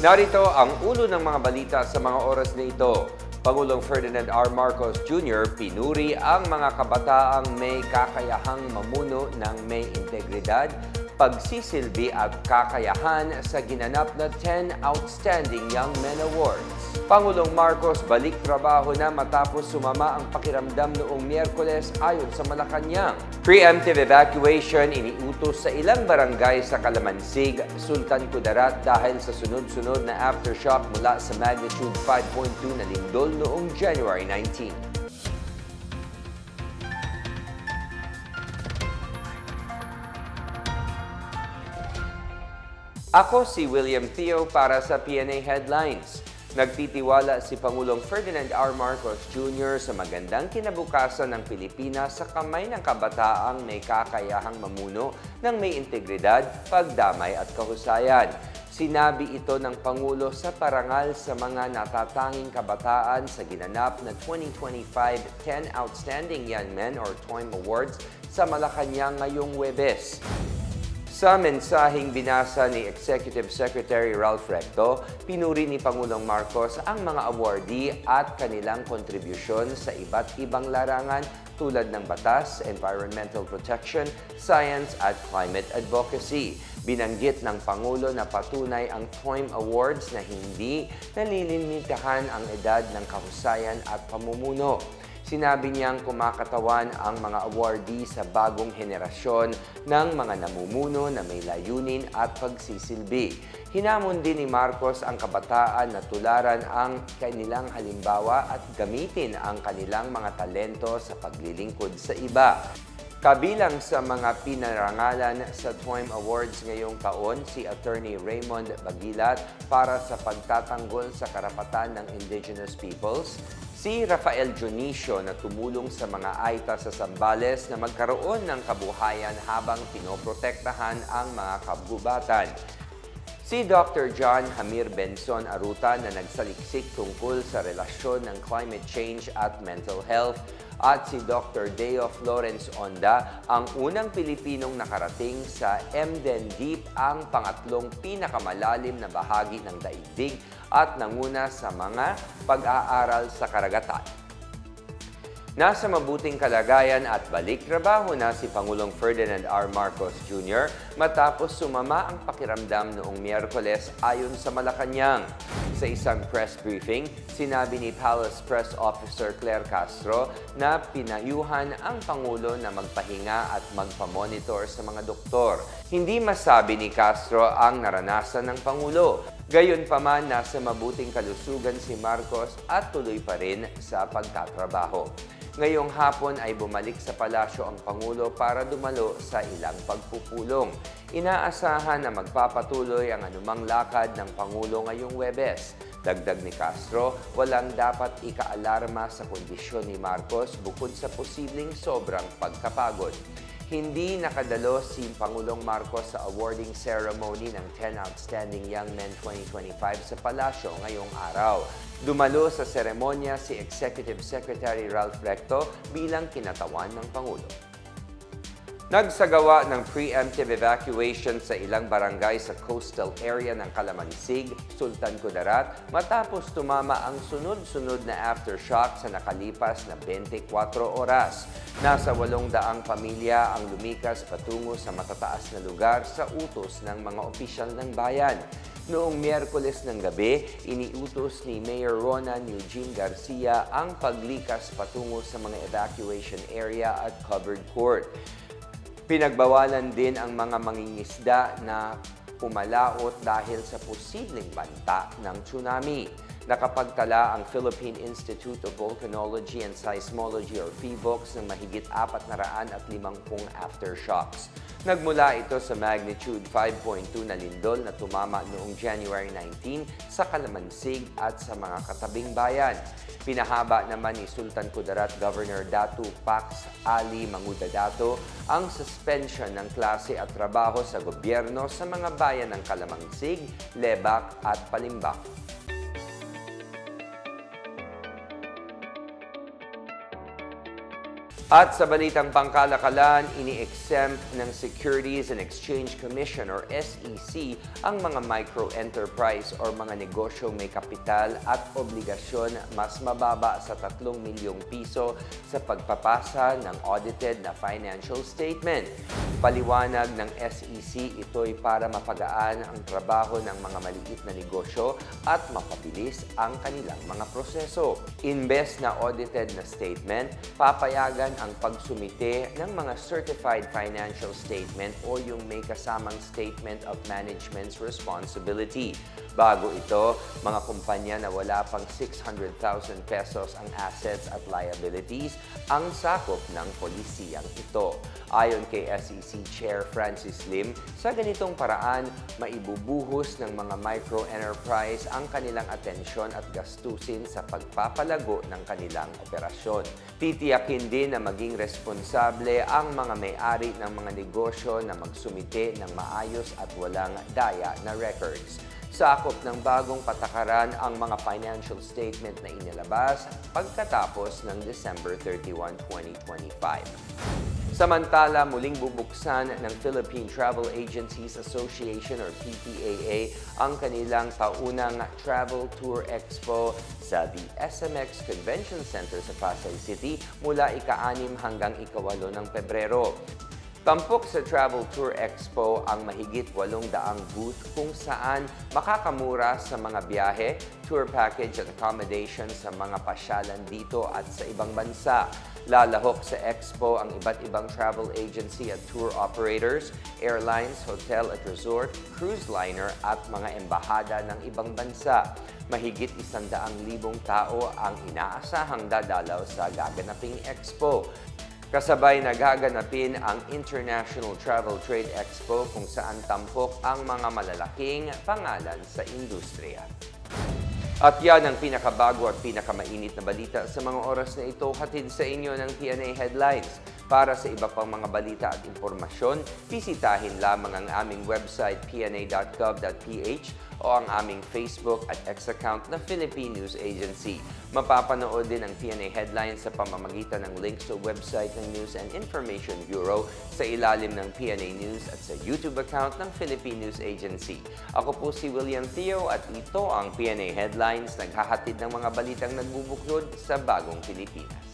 Narito ang ulo ng mga balita sa mga oras na ito. Pangulong Ferdinand R. Marcos Jr. pinuri ang mga kabataang may kakayahang mamuno ng may integridad, pagsisilbi at kakayahan sa ginanap na 10 Outstanding Young Men Awards. Pangulong Marcos balik trabaho na matapos sumama ang pakiramdam noong Miyerkules ayon sa Malacanang. Preemptive evacuation iniutos sa ilang barangay sa Calamansig, Sultan Kudarat dahil sa sunod-sunod na aftershock mula sa magnitude 5.2 na lindol noong January 19. Ako si William Theo para sa PNA Headlines. Nagtitiwala si Pangulong Ferdinand R. Marcos Jr. sa magandang kinabukasan ng Pilipinas sa kamay ng kabataang may kakayahang mamuno ng may integridad, pagdamay at kahusayan. Sinabi ito ng Pangulo sa parangal sa mga natatanging kabataan sa ginanap na 2025 10 Outstanding Young Men or TOYM Awards sa Malacanang ngayong Huwebes. Sa mensaheng binasa ni Executive Secretary Ralph Recto, pinuri ni Pangulong Marcos ang mga awardee at kanilang kontribusyon sa iba't ibang larangan tulad ng batas, environmental protection, science at climate advocacy. Binanggit ng Pangulo na patunay ang TOYM Awards na hindi nalilimitahan ang edad ng kahusayan at pamumuno. Sinabi niyang kumakatawan ang mga awardee sa bagong henerasyon ng mga namumuno na may layunin at pagsisilbi. Hinamon din ni Marcos ang kabataan na tularan ang kanilang halimbawa at gamitin ang kanilang mga talento sa paglilingkod sa iba. Kabilang sa mga pinarangalan sa TOYM Awards ngayong taon si Attorney Raymond Bagilat para sa pagtatanggol sa karapatan ng Indigenous Peoples, si Rafael Dionisio na tumulong sa mga Aita sa Zambales na magkaroon ng kabuhayan habang pinoprotektahan ang mga kabubatan. Si Dr. John Hamir Benson Aruta na nagsaliksik tungkol sa relasyon ng climate change at mental health at si Dr. Deo Florence Onda, ang unang Pilipinong nakarating sa Emden Deep, ang pangatlong pinakamalalim na bahagi ng daigdig at nanguna sa mga pag-aaral sa karagatan. Nasa mabuting kalagayan at balik trabaho na si Pangulong Ferdinand R. Marcos Jr. matapos sumama ang pakiramdam noong Miyerkules ayon sa Malacanang. Sa isang press briefing, sinabi ni Palace Press Officer Claire Castro na pinayuhan ang Pangulo na magpahinga at magpamonitor sa mga doktor. Hindi masabi ni Castro ang naranasan ng Pangulo. Gayunpaman, nasa mabuting kalusugan si Marcos at tuloy pa rin sa pagtatrabaho. Ngayong hapon ay bumalik sa palasyo ang Pangulo para dumalo sa ilang pagpupulong. Inaasahan na magpapatuloy ang anumang lakad ng Pangulo ngayong Huwebes. Dagdag ni Castro, walang dapat ikaalarma sa kondisyon ni Marcos bukod sa posibleng sobrang pagkapagod. Hindi nakadalo si Pangulong Marcos sa awarding ceremony ng 10 Outstanding Young Men 2025 sa palasyo ngayong araw. Dumalo sa seremonya si Executive Secretary Ralph Recto bilang kinatawan ng Pangulo. Nagsagawa ng preemptive evacuation sa ilang barangay sa coastal area ng Calamansig, Sultan Kudarat matapos tumama ang sunod-sunod na aftershock sa nakalipas na 24 oras. Nasa 800 pamilya ang lumikas patungo sa matataas na lugar sa utos ng mga opisyal ng bayan. Noong Miyerkules ng gabi, iniutos ni Mayor Ronan Eugene Garcia ang paglikas patungo sa mga evacuation area at covered court. Pinagbawalan din ang mga mangingisda na pumalaot dahil sa posibleng banta ng tsunami. Nakapagtala ang Philippine Institute of Volcanology and Seismology or PHIVOLCS ng mahigit 450 aftershocks. Nagmula ito sa magnitude 5.2 na lindol na tumama noong January 19 sa Calamansig at sa mga katabing bayan. Pinahaba naman ni Sultan Kudarat Governor Datu Pax Ali Mangudadato ang suspension ng klase at trabaho sa gobyerno sa mga bayan ng Calamansig, Lebac at Palimbang. At sa balitang pangkalakalan, ini-exempt ng Securities and Exchange Commission or SEC ang mga micro-enterprise or mga negosyo may kapital at obligasyon mas mababa sa 3 milyong piso sa pagpapasa ng audited na financial statement. Paliwanag ng SEC, ito'y para mapagaan ang trabaho ng mga maliit na negosyo at mapabilis ang kanilang mga proseso. Imbes na audited na statement, papayagan ang pagsumite ng mga certified financial statement o yung may kasamang statement of management's responsibility. Bago ito, mga kumpanya na wala pang 600,000 pesos ang assets at liabilities ang sakop ng polisiyang ito. Ayon kay SEC Chair Francis Lim, sa ganitong paraan, maibubuhos ng mga micro-enterprise ang kanilang atensyon at gastusin sa pagpapalago ng kanilang operasyon. Titiyakin din na maging responsable ang mga may-ari ng mga negosyo na magsumite ng maayos at walang daya na records. Sakop ng bagong patakaran ang mga financial statement na inilabas pagkatapos ng December 31, 2025. Samantala, muling bubuksan ng Philippine Travel Agencies Association or PTAA ang kanilang taunang Travel Tour Expo sa the SMX Convention Center sa Pasay City mula ika-6 hanggang ika-8 ng Pebrero. Tampok sa Travel Tour Expo ang mahigit 800 booth kung saan makakamura sa mga biyahe, tour package at accommodation sa mga pasyalan dito at sa ibang bansa. Lalahok sa Expo ang iba't ibang travel agency at tour operators, airlines, hotel at resort, cruise liner at mga embahada ng ibang bansa. Mahigit 100,000 tao ang inaasahang dadalaw sa gaganaping Expo. Kasabay nagaganapin ang International Travel Trade Expo kung saan tampok ang mga malalaking pangalan sa industriya. At yan ang pinakabago at pinakamainit na balita sa mga oras na ito, hatid sa inyo ng PNA Headlines. Para sa iba pang mga balita at impormasyon, bisitahin lamang ang aming website pna.gov.ph o ang aming Facebook at X account na Philippine News Agency. Mapapanood din ang PNA Headlines sa pamamagitan ng link sa website ng News and Information Bureau sa ilalim ng PNA News at sa YouTube account ng Philippine News Agency. Ako po si William Theo at ito ang PNA Headlines, naghahatid ng mga balitang nagbubuklod sa bagong Pilipinas.